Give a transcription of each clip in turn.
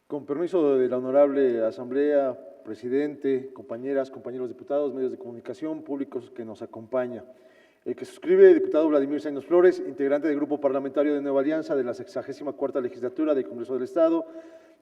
Con permiso de la honorable Asamblea, presidente, compañeras, compañeros diputados, medios de comunicación, públicos que nos acompaña. El que suscribe, diputado Vladimir Zainos Flores, integrante del Grupo Parlamentario de Nueva Alianza de la 64ª Legislatura del Congreso del Estado,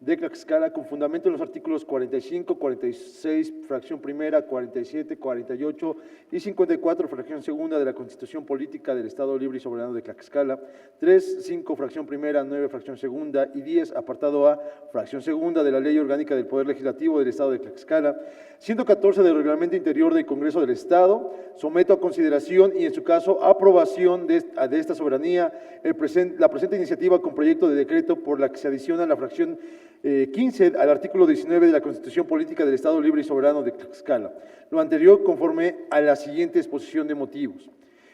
de Tlaxcala, con fundamento en los artículos 45, 46, fracción primera, 47, 48 y 54, fracción segunda de la Constitución Política del Estado Libre y Soberano de Tlaxcala, 3, 5, fracción primera, 9, fracción segunda y 10, apartado A, fracción segunda de la Ley Orgánica del Poder Legislativo del Estado de Tlaxcala, 114 del Reglamento Interior del Congreso del Estado, someto a consideración y, en su caso, aprobación de esta soberanía la presente iniciativa con proyecto de decreto por la que se adiciona la fracción 15 al artículo 19 de la Constitución Política del Estado Libre y Soberano de Tlaxcala. Lo anterior conforme a la siguiente exposición de motivos.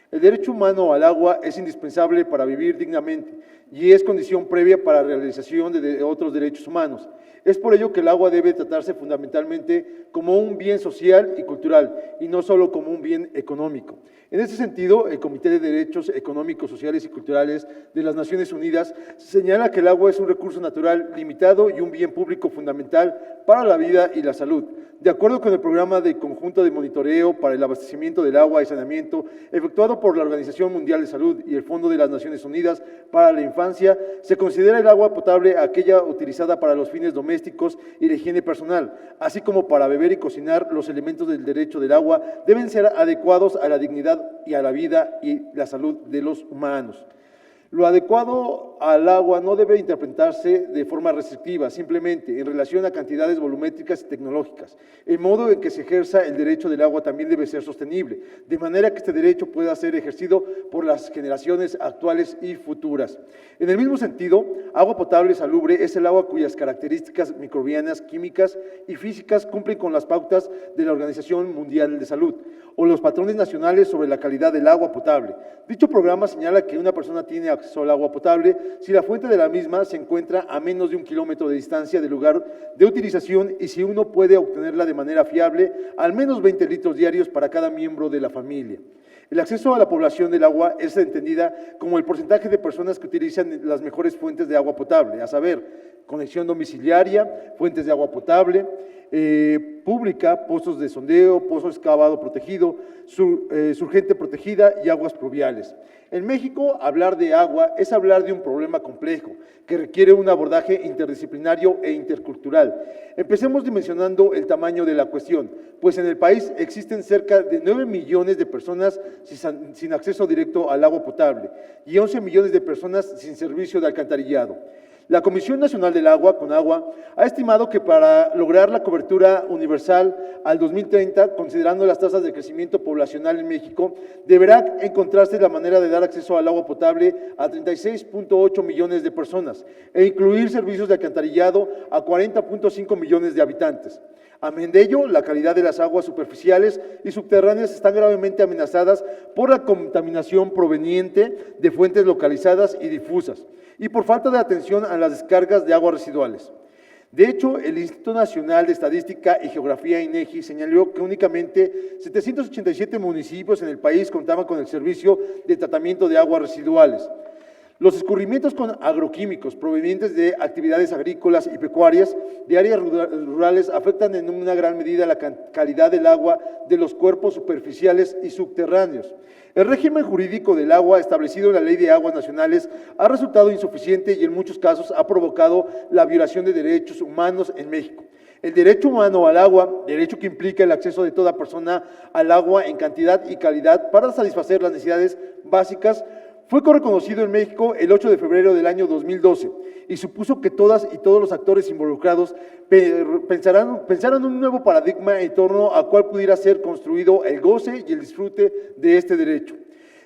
El derecho humano al agua es indispensable para vivir dignamente y es condición previa para la realización de otros derechos humanos. Es por ello que el agua debe tratarse fundamentalmente como un bien social y cultural y no solo como un bien económico. En este sentido, el Comité de Derechos Económicos, Sociales y Culturales de las Naciones Unidas señala que el agua es un recurso natural limitado y un bien público fundamental para la vida y la salud. De acuerdo con el programa de conjunto de monitoreo para el abastecimiento del agua y saneamiento efectuado por la Organización Mundial de Salud y el Fondo de las Naciones Unidas para la Infancia, se considera el agua potable aquella utilizada para los fines domésticos y de higiene personal, así como para beber y cocinar. Los elementos del derecho del agua deben ser adecuados a la dignidad y a la vida y la salud de los humanos. Lo adecuado al agua no debe interpretarse de forma restrictiva, simplemente en relación a cantidades volumétricas y tecnológicas. El modo en que se ejerza el derecho del agua también debe ser sostenible, de manera que este derecho pueda ser ejercido por las generaciones actuales y futuras. En el mismo sentido, agua potable salubre es el agua cuyas características microbianas, químicas y físicas cumplen con las pautas de la Organización Mundial de Salud o los patrones nacionales sobre la calidad del agua potable. Dicho programa señala que una persona tiene acceso al agua potable si la fuente de la misma se encuentra a menos de 1 kilómetro de distancia del lugar de utilización y si uno puede obtenerla de manera fiable, al menos 20 litros diarios para cada miembro de la familia. El acceso a la población del agua es entendida como el porcentaje de personas que utilizan las mejores fuentes de agua potable, a saber, conexión domiciliaria, fuentes de agua potable, pública, pozos de sondeo, pozo excavado protegido, surgente protegida y aguas pluviales. En México, hablar de agua es hablar de un problema complejo que requiere un abordaje interdisciplinario e intercultural. Empecemos dimensionando el tamaño de la cuestión, pues en el país existen cerca de 9 millones de personas sin acceso directo al agua potable y 11 millones de personas sin servicio de alcantarillado. La Comisión Nacional del Agua, CONAGUA, ha estimado que para lograr la cobertura universal al 2030, considerando las tasas de crecimiento poblacional en México, deberá encontrarse la manera de dar acceso al agua potable a 36.8 millones de personas e incluir servicios de alcantarillado a 40.5 millones de habitantes. Amén de ello, la calidad de las aguas superficiales y subterráneas están gravemente amenazadas por la contaminación proveniente de fuentes localizadas y difusas y por falta de atención a las descargas de aguas residuales. De hecho, el Instituto Nacional de Estadística y Geografía, INEGI, señaló que únicamente 787 municipios en el país contaban con el servicio de tratamiento de aguas residuales. Los escurrimientos con agroquímicos provenientes de actividades agrícolas y pecuarias de áreas rurales afectan en una gran medida la calidad del agua de los cuerpos superficiales y subterráneos. El régimen jurídico del agua establecido en la Ley de Aguas Nacionales ha resultado insuficiente y en muchos casos ha provocado la violación de derechos humanos en México. El derecho humano al agua, derecho que implica el acceso de toda persona al agua en cantidad y calidad para satisfacer las necesidades básicas, fue reconocido en México el 8 de febrero del año 2012 y supuso que todas y todos los actores involucrados pensaran un nuevo paradigma en torno al cual pudiera ser construido el goce y el disfrute de este derecho.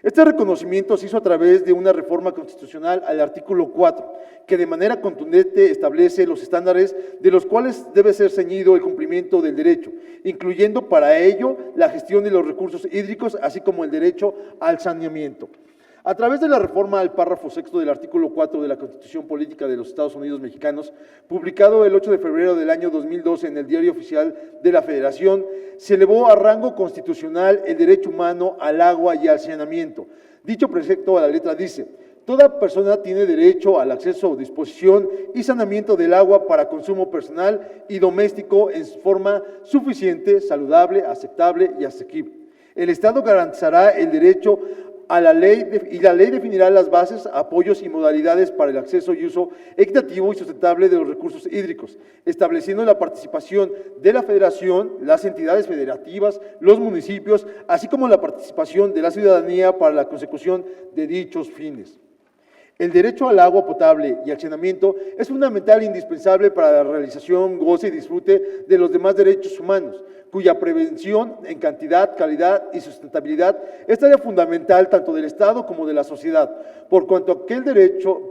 Este reconocimiento se hizo a través de una reforma constitucional al artículo 4, que de manera contundente establece los estándares de los cuales debe ser ceñido el cumplimiento del derecho, incluyendo para ello la gestión de los recursos hídricos, así como el derecho al saneamiento. A través de la reforma al párrafo sexto del artículo 4 de la Constitución Política de los Estados Unidos Mexicanos, publicado el 8 de febrero del año 2012 en el Diario Oficial de la Federación, se elevó a rango constitucional el derecho humano al agua y al saneamiento. Dicho precepto a la letra dice: Toda persona tiene derecho al acceso, disposición y saneamiento del agua para consumo personal y doméstico en forma suficiente, saludable, aceptable y asequible. El Estado garantizará el derecho a la ley y la ley definirá las bases, apoyos y modalidades para el acceso y uso equitativo y sustentable de los recursos hídricos, estableciendo la participación de la Federación, las entidades federativas, los municipios, así como la participación de la ciudadanía para la consecución de dichos fines. El derecho al agua potable y al saneamiento es fundamental e indispensable para la realización, goce y disfrute de los demás derechos humanos, cuya prevención en cantidad, calidad y sustentabilidad es tarea fundamental tanto del Estado como de la sociedad, por cuanto aquel derecho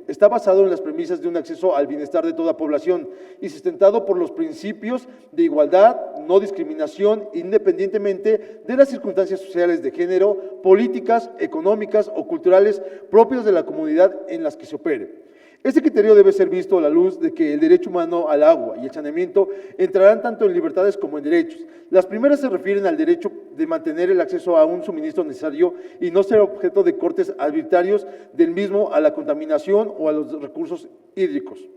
está basado en las premisas de un acceso al bienestar de toda población y sustentado por los principios de igualdad, no discriminación, independientemente de las circunstancias sociales de género, políticas, económicas o culturales propias de la comunidad en las que se opere. Este criterio debe ser visto a la luz de que el derecho humano al agua y el saneamiento entrarán tanto en libertades como en derechos. Las primeras se refieren al derecho de mantener el acceso a un suministro necesario y no ser objeto de cortes arbitrarios del mismo a la contaminación o a los recursos hídricos.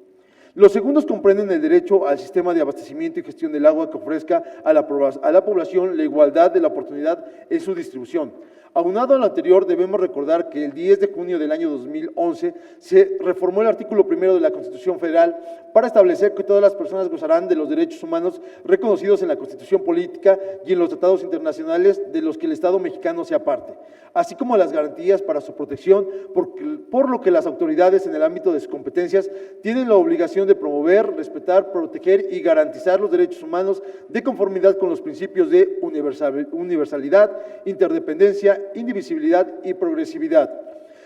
Los segundos comprenden el derecho al sistema de abastecimiento y gestión del agua que ofrezca a la población la igualdad de la oportunidad en su distribución. Aunado a lo anterior, debemos recordar que el 10 de junio del año 2011 se reformó el artículo 1 de la Constitución Federal para establecer que todas las personas gozarán de los derechos humanos reconocidos en la Constitución Política y en los tratados internacionales de los que el Estado mexicano sea parte, así como las garantías para su protección, por lo que las autoridades en el ámbito de sus competencias tienen la obligación de promover, respetar, proteger y garantizar los derechos humanos de conformidad con los principios de universalidad, interdependencia, indivisibilidad y progresividad.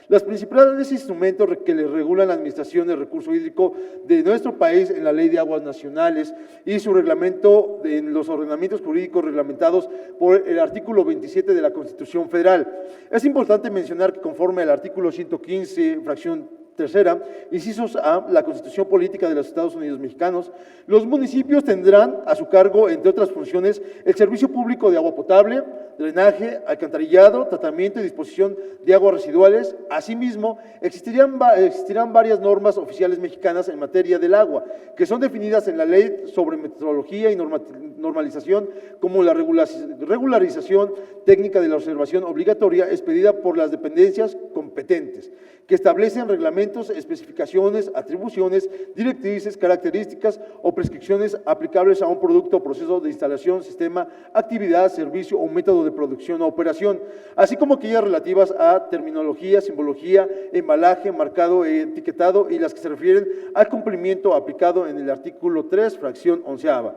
Los principales instrumentos que le regulan la administración del recurso hídrico de nuestro país en la Ley de Aguas Nacionales y su reglamento en los ordenamientos jurídicos reglamentados por el artículo 27 de la Constitución Federal. Es importante mencionar que conforme al artículo 115, fracción tercera, incisos A, la Constitución Política de los Estados Unidos Mexicanos, los municipios tendrán a su cargo, entre otras funciones, el servicio público de agua potable, drenaje, alcantarillado, tratamiento y disposición de aguas residuales. Asimismo, existirán varias normas oficiales mexicanas en materia del agua, que son definidas en la Ley sobre Metodología y Normalización, como la regularización técnica de la observación obligatoria expedida por las dependencias competentes, que establecen reglamentos, especificaciones, atribuciones, directrices, características o prescripciones aplicables a un producto o proceso de instalación, sistema, actividad, servicio o método de producción o operación, así como aquellas relativas a terminología, simbología, embalaje, marcado, etiquetado y las que se refieren al cumplimiento aplicado en el artículo 3, fracción 11ª.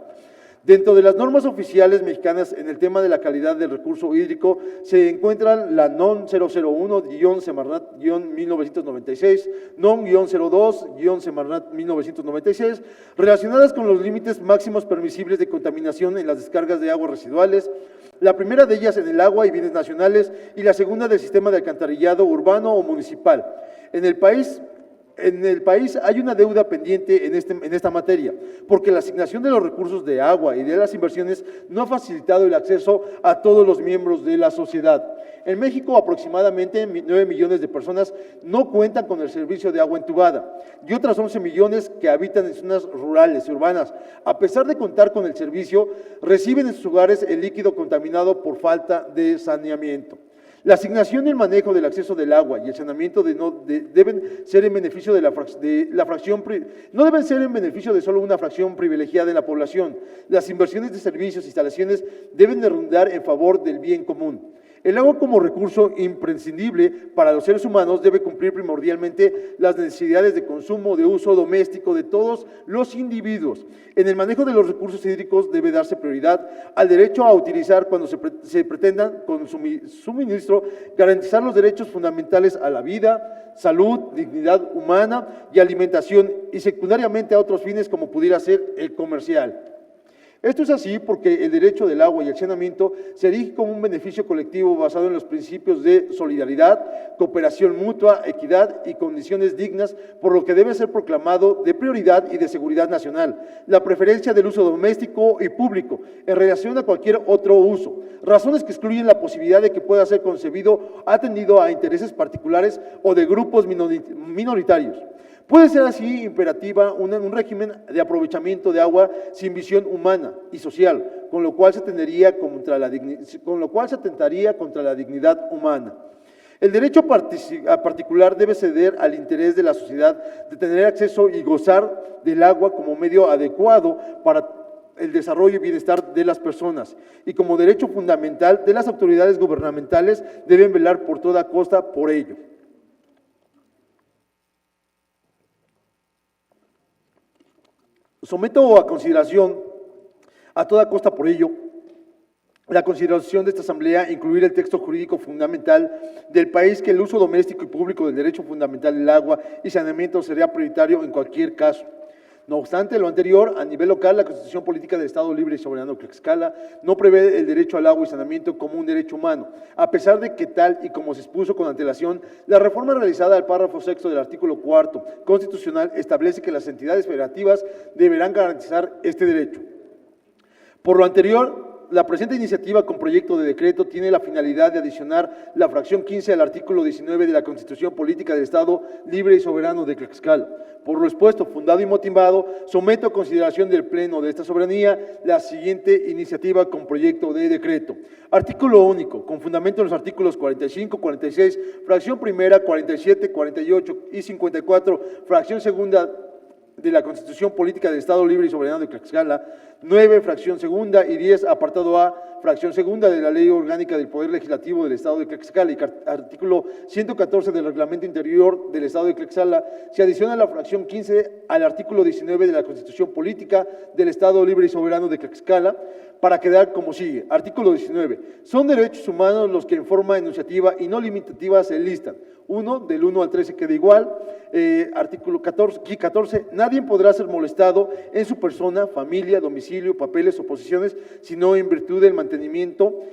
Dentro de las normas oficiales mexicanas en el tema de la calidad del recurso hídrico se encuentran la NON 001-Semarnat-1996, NON-02-Semarnat-1996, relacionadas con los límites máximos permisibles de contaminación en las descargas de aguas residuales, la primera de ellas en el agua y bienes nacionales y la segunda del sistema de alcantarillado urbano o municipal. En el país hay una deuda pendiente en esta materia, porque la asignación de los recursos de agua y de las inversiones no ha facilitado el acceso a todos los miembros de la sociedad. En México, aproximadamente 9 millones de personas no cuentan con el servicio de agua entubada y otras 11 millones que habitan en zonas rurales y urbanas. A pesar de contar con el servicio, reciben en sus hogares el líquido contaminado por falta de saneamiento. La asignación y el manejo del acceso del agua y el saneamiento deben ser en beneficio de no deben ser en beneficio de solo una fracción privilegiada en la población. Las inversiones de servicios e instalaciones deben de redundar en favor del bien común. El agua como recurso imprescindible para los seres humanos debe cumplir primordialmente las necesidades de consumo, de uso doméstico de todos los individuos. En el manejo de los recursos hídricos debe darse prioridad al derecho a utilizar cuando se pretendan con su suministro garantizar los derechos fundamentales a la vida, salud, dignidad humana y alimentación y secundariamente a otros fines como pudiera ser el comercial. Esto es así porque el derecho del agua y el saneamiento se erige como un beneficio colectivo basado en los principios de solidaridad, cooperación mutua, equidad y condiciones dignas, por lo que debe ser proclamado de prioridad y de seguridad nacional, la preferencia del uso doméstico y público en relación a cualquier otro uso, razones que excluyen la posibilidad de que pueda ser concebido atendido a intereses particulares o de grupos minoritarios. Puede ser así imperativa un régimen de aprovechamiento de agua sin visión humana y social, con lo cual se atentaría contra la dignidad humana. El derecho particular debe ceder al interés de la sociedad de tener acceso y gozar del agua como medio adecuado para el desarrollo y bienestar de las personas, y como derecho fundamental de las autoridades gubernamentales deben velar por toda costa por ello. Someto a consideración, a toda costa por ello, la consideración de esta Asamblea, incluir el texto jurídico fundamental del país que el uso doméstico y público del derecho fundamental del agua y saneamiento sería prioritario en cualquier caso. No obstante lo anterior, a nivel local, la Constitución Política del Estado Libre y Soberano de Tlaxcala no prevé el derecho al agua y saneamiento como un derecho humano, a pesar de que tal y como se expuso con antelación, la reforma realizada al párrafo 6 del artículo 4 constitucional establece que las entidades federativas deberán garantizar este derecho. Por lo anterior, la presente iniciativa con proyecto de decreto tiene la finalidad de adicionar la fracción 15 al artículo 19 de la Constitución Política del Estado Libre y Soberano de Tlaxcala. Por lo expuesto, fundado y motivado, someto a consideración del Pleno de esta soberanía la siguiente iniciativa con proyecto de decreto. Artículo único, con fundamento en los artículos 45, 46, fracción primera, 47, 48 y 54, fracción segunda de la Constitución Política del Estado Libre y Soberano de Tlaxcala, 9, fracción segunda, y 10, apartado A, fracción segunda de la Ley Orgánica del Poder Legislativo del Estado de Tlaxcala, y artículo 114 del Reglamento Interior del Estado de Tlaxcala, se adiciona la fracción 15 al artículo 19 de la Constitución Política del Estado Libre y Soberano de Tlaxcala, para quedar como sigue. Artículo 19. Son derechos humanos los que en forma enunciativa y no limitativa se enlistan. 1, del 1 al 13 queda igual. Artículo 14. Nadie podrá ser molestado en su persona, familia, domicilio, papeles o posiciones, sino en virtud del mantenimiento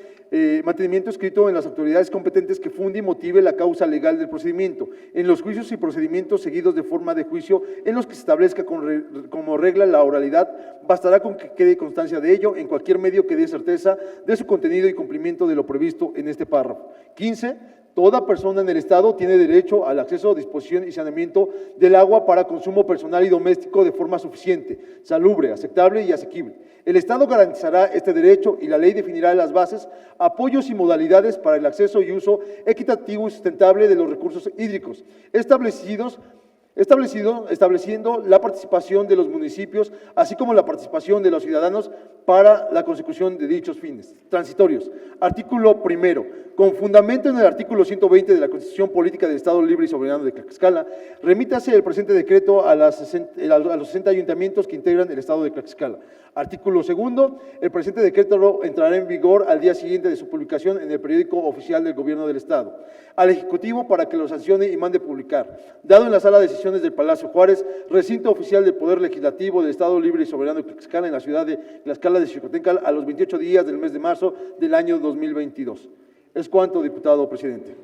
escrito en las autoridades competentes que funde y motive la causa legal del procedimiento, en los juicios y procedimientos seguidos de forma de juicio en los que se establezca como regla la oralidad, bastará con que quede constancia de ello en cualquier medio que dé certeza de su contenido y cumplimiento de lo previsto en este párrafo. 15. Toda persona en el Estado tiene derecho al acceso, disposición y saneamiento del agua para consumo personal y doméstico de forma suficiente, salubre, aceptable y asequible. El Estado garantizará este derecho y la ley definirá las bases, apoyos y modalidades para el acceso y uso equitativo y sustentable de los recursos hídricos, estableciendo la participación de los municipios, así como la participación de los ciudadanos para la consecución de dichos fines. Transitorios. Artículo primero. Con fundamento en el artículo 120 de la Constitución Política del Estado Libre y Soberano de Tlaxcala, remítase el presente decreto a los 60 ayuntamientos que integran el Estado de Tlaxcala. Artículo segundo. El presente decreto entrará en vigor al día siguiente de su publicación en el periódico oficial del Gobierno del Estado. Al Ejecutivo para que lo sancione y mande publicar. Dado en la Sala de Sesiones del Palacio Juárez, recinto oficial del Poder Legislativo del Estado Libre y Soberano de Tlaxcala, en la ciudad de Tlaxcala de Xicoténcatl, a los 28 días del mes de marzo del año 2022. Es cuanto, diputado presidente.